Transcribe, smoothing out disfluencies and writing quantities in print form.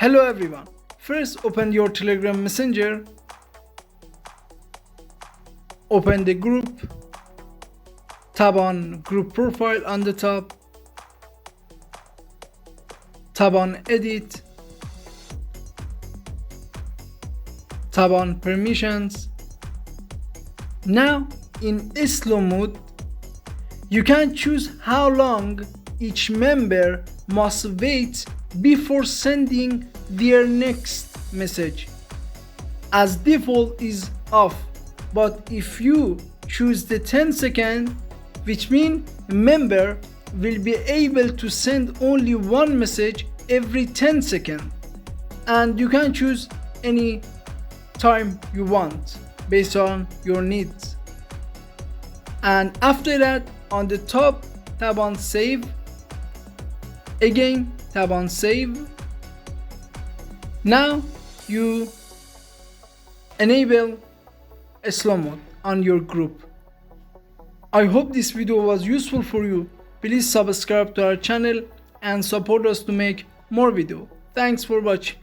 Hello everyone. First open your Telegram Messenger. Open the group. Tap on group profile on the top. Tap on edit. Tap on permissions. Now in slow mode, you can choose how long each member must wait before sending their next message. As default is off, but if you choose the 10-second, which means a member will be able to send only one message every 10 seconds, and you can choose any time you want based on your needs. And after that, on the top, tap on save. Again, tap on save. Now you enable a slow mode on your group. I hope this video was useful for you. Please subscribe to our channel and support us to make more videos. Thanks for watching.